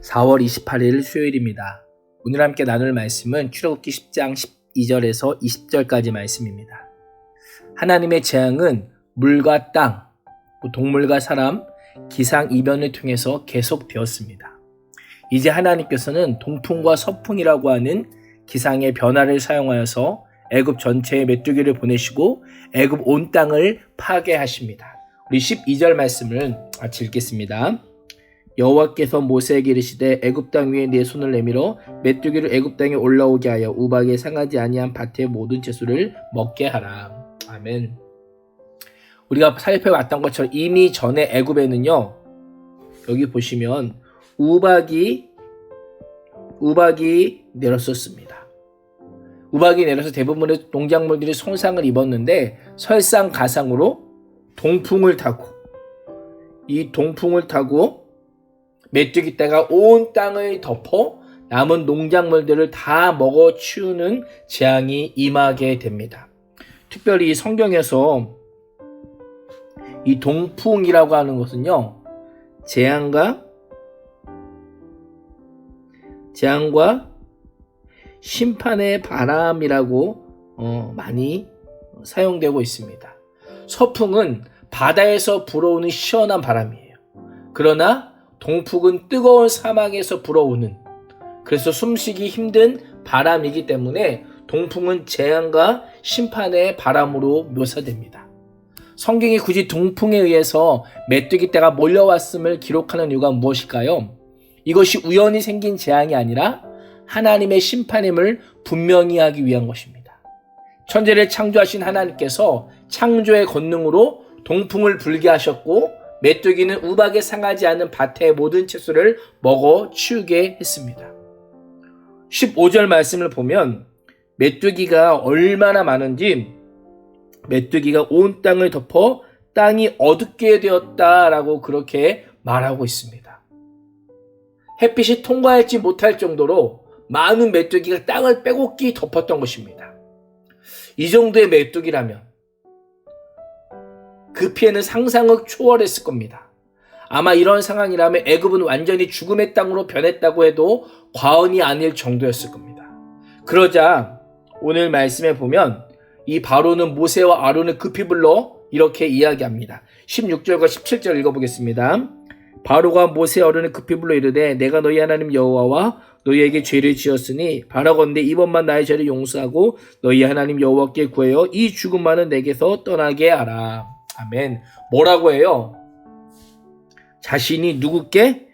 4월 28일 수요일입니다. 오늘 함께 나눌 말씀은 출애굽기 10장 12절에서 20절까지 말씀입니다. 하나님의 재앙은 물과 땅, 동물과 사람, 기상 이변을 통해서 계속되었습니다. 이제 하나님께서는 동풍과 서풍이라고 하는 기상의 변화를 사용하여서 애굽 전체에 메뚜기를 보내시고 애굽 온 땅을 파괴하십니다. 우리 12절 말씀을 같이 읽겠습니다. 여호와께서 모세에게 이르시되 애굽 땅 위에 네 손을 내밀어 메뚜기를 애굽 땅에 올라오게 하여 우박에 상하지 아니한 밭의 모든 채소를 먹게 하라. 아멘. 우리가 살펴봤던 것처럼 이미 전에 애굽에는요, 여기 보시면 우박이 내렸었습니다. 우박이 내려서 대부분의 농작물들이 손상을 입었는데 설상가상으로 동풍을 타고, 이 동풍을 타고 메뚜기 떼가 온 땅을 덮어 남은 농작물들을 다 먹어 치우는 재앙이 임하게 됩니다. 특별히 이 성경에서 이 동풍이라고 하는 것은요, 재앙과 심판의 바람이라고 많이 사용되고 있습니다. 서풍은 바다에서 불어오는 시원한 바람이에요. 그러나 동풍은 뜨거운 사막에서 불어오는, 그래서 숨쉬기 힘든 바람이기 때문에 동풍은 재앙과 심판의 바람으로 묘사됩니다. 성경이 굳이 동풍에 의해서 메뚜기 떼가 몰려왔음을 기록하는 이유가 무엇일까요? 이것이 우연히 생긴 재앙이 아니라 하나님의 심판임을 분명히 하기 위한 것입니다. 천지를 창조하신 하나님께서 창조의 권능으로 동풍을 불게 하셨고 메뚜기는 우박에 상하지 않은 밭의 모든 채소를 먹어 치우게 했습니다. 15절 말씀을 보면 메뚜기가 얼마나 많은지, 메뚜기가 온 땅을 덮어 땅이 어둡게 되었다라고 그렇게 말하고 있습니다. 햇빛이 통과하지 못할 정도로 많은 메뚜기가 땅을 빼곡히 덮었던 것입니다. 이 정도의 메뚜기라면 그 피해는 상상을 초월했을 겁니다. 아마 이런 상황이라면 애굽은 완전히 죽음의 땅으로 변했다고 해도 과언이 아닐 정도였을 겁니다. 그러자 오늘 말씀에 보면 이 바로는 모세와 아론을 급히 불러 이렇게 이야기합니다. 16절과 17절 읽어보겠습니다. 바로가 모세와 아론을 급히 불러 이르되 내가 너희 하나님 여호와와 너희에게 죄를 지었으니 바라건대 이번만 나의 죄를 용서하고 너희 하나님 여호와께 구하여 이 죽음만은 내게서 떠나게 하라. 아멘. 뭐라고 해요? 자신이 누구께?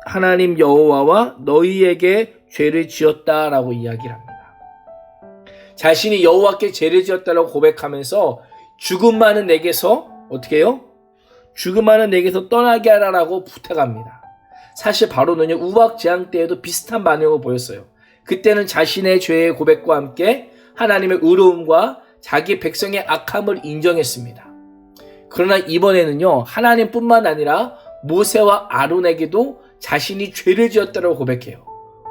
하나님 여호와와 너희에게 죄를 지었다라고 이야기를 합니다. 자신이 여호와께 죄를 지었다라고 고백하면서 죽음만은 내게서 어떻게 해요? 죽음만은 내게서 떠나게 하라라고 부탁합니다. 사실 바로는요, 우박 재앙 때에도 비슷한 반응을 보였어요. 그때는 자신의 죄의 고백과 함께 하나님의 의로움과 자기 백성의 악함을 인정했습니다. 그러나 이번에는요, 하나님뿐만 아니라 모세와 아론에게도 자신이 죄를 지었다고 고백해요.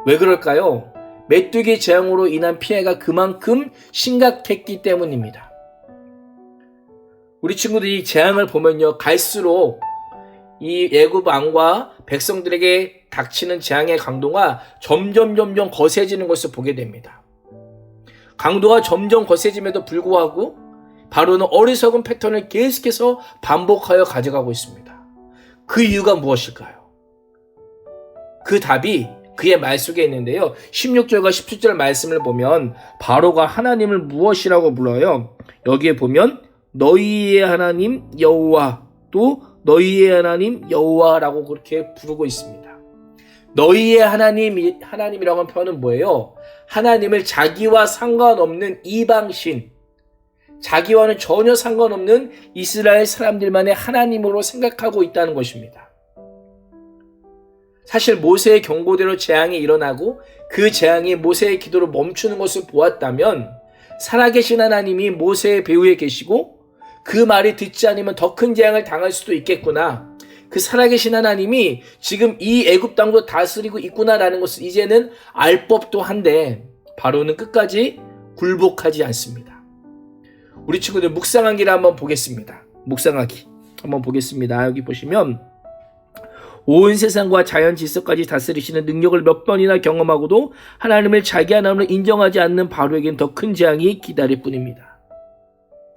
왜 그럴까요? 메뚜기 재앙으로 인한 피해가 그만큼 심각했기 때문입니다. 우리 친구들이 재앙을 보면요, 갈수록 이 애굽 왕과 백성들에게 닥치는 재앙의 강도가 점점 거세지는 것을 보게 됩니다. 강도가 점점 거세짐에도 불구하고 바로는 어리석은 패턴을 계속해서 반복하여 가져가고 있습니다. 그 이유가 무엇일까요? 그 답이 그의 말 속에 있는데요. 16절과 17절 말씀을 보면 바로가 하나님을 무엇이라고 불러요? 여기에 보면 너희의 하나님 여호와, 또 너희의 하나님 여호와라고 그렇게 부르고 있습니다. 너희의 하나님이라고 하는 표현은 뭐예요? 하나님을 자기와 상관없는 이방신, 자기와는 전혀 상관없는 이스라엘 사람들만의 하나님으로 생각하고 있다는 것입니다. 사실 모세의 경고대로 재앙이 일어나고 그 재앙이 모세의 기도로 멈추는 것을 보았다면 살아계신 하나님이 모세의 배후에 계시고 그 말이 듣지 않으면 더 큰 재앙을 당할 수도 있겠구나, 그 살아계신 하나님이 지금 이 애굽 땅도 다스리고 있구나라는 것을 이제는 알 법도 한데 바로는 끝까지 굴복하지 않습니다. 우리 친구들 묵상하기를 한번 보겠습니다. 묵상하기 한번 보겠습니다. 여기 보시면 온 세상과 자연 질서까지 다스리시는 능력을 몇 번이나 경험하고도 하나님을 자기 하나님으로 인정하지 않는 바로에겐 더 큰 재앙이 기다릴 뿐입니다.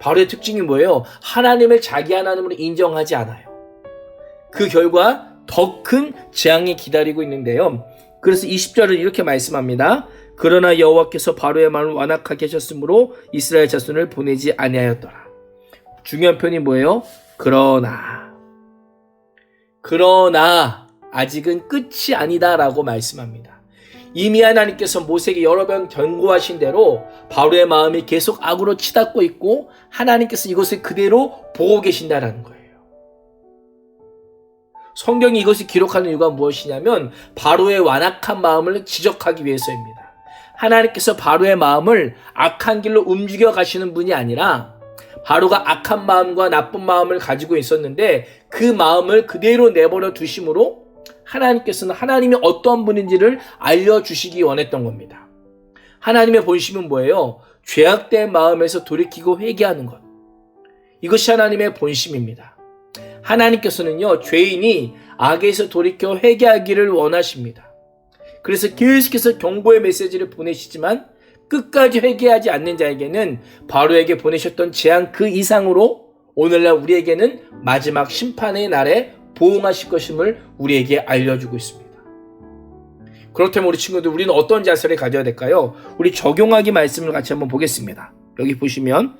바로의 특징이 뭐예요? 하나님을 자기 하나님으로 인정하지 않아요. 그 결과 더 큰 재앙이 기다리고 있는데요. 그래서 20절을 이렇게 말씀합니다. 그러나 여호와께서 바로의 마음을 완악하게 하셨으므로 이스라엘 자손을 보내지 아니하였더라. 중요한 표현이 뭐예요? 그러나 아직은 끝이 아니다라고 말씀합니다. 이미 하나님께서 모세에게 여러 번 경고하신 대로 바로의 마음이 계속 악으로 치닫고 있고 하나님께서 이것을 그대로 보고 계신다라는 거예요. 성경이 이것을 기록하는 이유가 무엇이냐면 바로의 완악한 마음을 지적하기 위해서입니다. 하나님께서 바로의 마음을 악한 길로 움직여 가시는 분이 아니라 바로가 악한 마음과 나쁜 마음을 가지고 있었는데 그 마음을 그대로 내버려 두심으로 하나님께서는 하나님이 어떤 분인지를 알려주시기 원했던 겁니다. 하나님의 본심은 뭐예요? 죄악된 마음에서 돌이키고 회개하는 것. 이것이 하나님의 본심입니다. 하나님께서는요, 죄인이 악에서 돌이켜 회개하기를 원하십니다. 그래서 계속해서 경고의 메시지를 보내시지만 끝까지 회개하지 않는 자에게는 바로에게 보내셨던 재앙 그 이상으로 오늘날 우리에게는 마지막 심판의 날에 보응하실 것임을 우리에게 알려주고 있습니다. 그렇다면 우리 친구들, 우리는 어떤 자세를 가져야 될까요? 우리 적용하기 말씀을 같이 한번 보겠습니다. 여기 보시면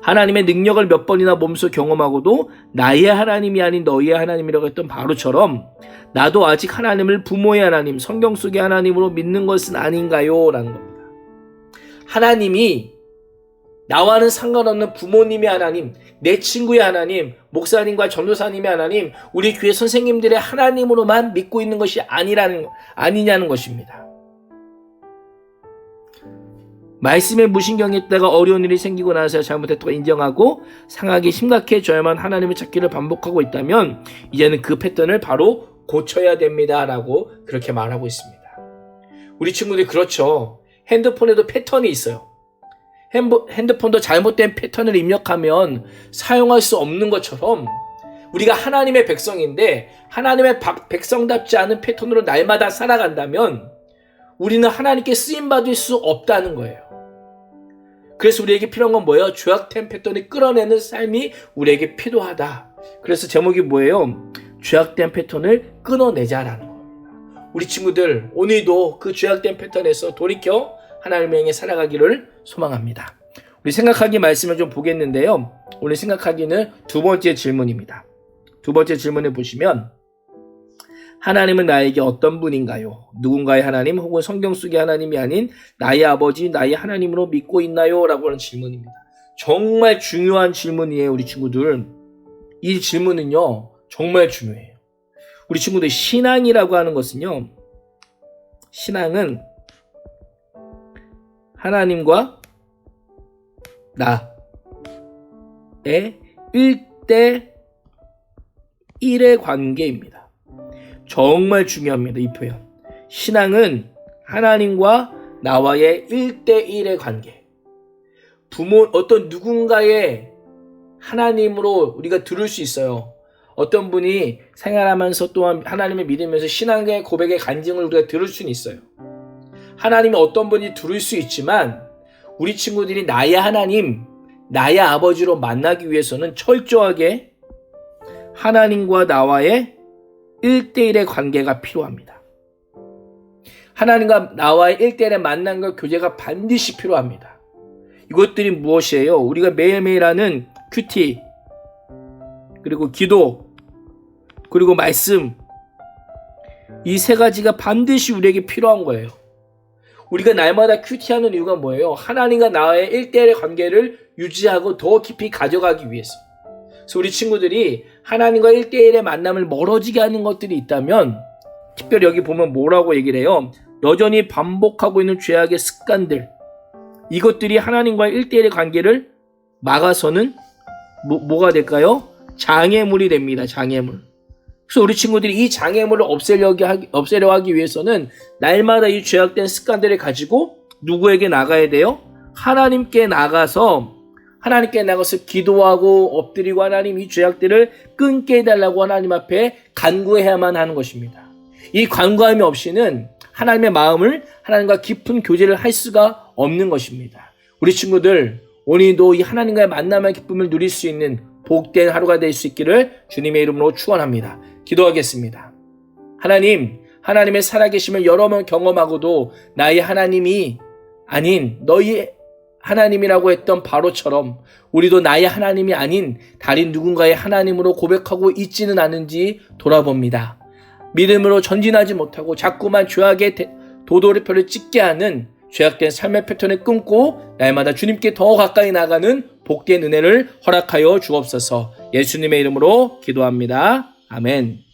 하나님의 능력을 몇 번이나 몸소 경험하고도 나의 하나님이 아닌 너희의 하나님이라고 했던 바로처럼 나도 아직 하나님을 부모의 하나님, 성경 속의 하나님으로 믿는 것은 아닌가요? 라는 겁니다. 하나님이 나와는 상관없는 부모님의 하나님, 내 친구의 하나님, 목사님과 전도사님의 하나님, 우리 교회 선생님들의 하나님으로만 믿고 있는 것이 아니냐는 것입니다. 말씀에 무신경했다가 어려운 일이 생기고 나서 잘못했다고 인정하고 상하기 심각해져야만 하나님을 찾기를 반복하고 있다면 이제는 그 패턴을 바로 고쳐야 됩니다 라고 그렇게 말하고 있습니다. 우리 친구들이 그렇죠. 핸드폰에도 패턴이 있어요. 핸드폰도 잘못된 패턴을 입력하면 사용할 수 없는 것처럼 우리가 하나님의 백성인데 하나님의 백성답지 않은 패턴으로 날마다 살아간다면 우리는 하나님께 쓰임받을 수 없다는 거예요. 그래서 우리에게 필요한 건 뭐예요? 죄악된 패턴을 끌어내는 삶이 우리에게 필요하다. 그래서 제목이 뭐예요? 죄악된 패턴을 끊어내자라는 겁니다. 우리 친구들 오늘도 그 죄악된 패턴에서 돌이켜 하나님을 향해 살아가기를 소망합니다. 우리 생각하기 말씀을 좀 보겠는데요. 오늘 생각하기는 두 번째 질문입니다. 두 번째 질문을 보시면 하나님은 나에게 어떤 분인가요? 누군가의 하나님 혹은 성경 속의 하나님이 아닌 나의 아버지, 나의 하나님으로 믿고 있나요? 라고 하는 질문입니다. 정말 중요한 질문이에요, 우리 친구들. 이 질문은요, 정말 중요해요. 우리 친구들 신앙이라고 하는 것은요, 신앙은 하나님과 나의 1대1의 관계입니다. 정말 중요합니다. 이 표현. 신앙은 하나님과 나와의 1대1의 관계. 어떤 누군가의 하나님으로 우리가 들을 수 있어요. 어떤 분이 생활하면서 또한 하나님을 믿으면서 신앙의 고백의 간증을 우리가 들을 수는 있어요. 하나님이 어떤 분이 들을 수 있지만 우리 친구들이 나의 하나님, 나의 아버지로 만나기 위해서는 철저하게 하나님과 나와의 1대1의 관계가 필요합니다. 하나님과 나와의 1대1의 만남과 교제가 반드시 필요합니다. 이것들이 무엇이에요? 우리가 매일매일 하는 큐티, 그리고 기도, 그리고 말씀, 이 세 가지가 반드시 우리에게 필요한 거예요. 우리가 날마다 큐티하는 이유가 뭐예요? 하나님과 나와의 1대1의 관계를 유지하고 더 깊이 가져가기 위해서. 그래서 우리 친구들이 하나님과 1대1의 만남을 멀어지게 하는 것들이 있다면 특별히 여기 보면 뭐라고 얘기를 해요? 여전히 반복하고 있는 죄악의 습관들, 이것들이 하나님과의 1대1의 관계를 막아서는 뭐가 될까요? 장애물이 됩니다. 장애물. 그래서 우리 친구들이 이 장애물을 없애려 하기 위해서는 날마다 이 죄악된 습관들을 가지고 누구에게 나가야 돼요? 하나님께 나가서 하나님께 나가서 기도하고 엎드리고 하나님 이 죄악들을 끊게 해달라고 하나님 앞에 간구해야만 하는 것입니다. 이 간구함이 없이는 하나님의 마음을 하나님과 깊은 교제를 할 수가 없는 것입니다. 우리 친구들 오늘도 이 하나님과의 만남의 기쁨을 누릴 수 있는 복된 하루가 될 수 있기를 주님의 이름으로 축원합니다. 기도하겠습니다. 하나님, 하나님의 살아계심을 여러 번 경험하고도 나의 하나님이 아닌 너희 하나님이라고 했던 바로처럼 우리도 나의 하나님이 아닌 다른 누군가의 하나님으로 고백하고 있지는 않은지 돌아봅니다. 믿음으로 전진하지 못하고 자꾸만 죄악의 도돌이표를 찍게 하는 죄악된 삶의 패턴을 끊고 날마다 주님께 더 가까이 나가는 복된 은혜를 허락하여 주옵소서. 예수님의 이름으로 기도합니다. 아멘.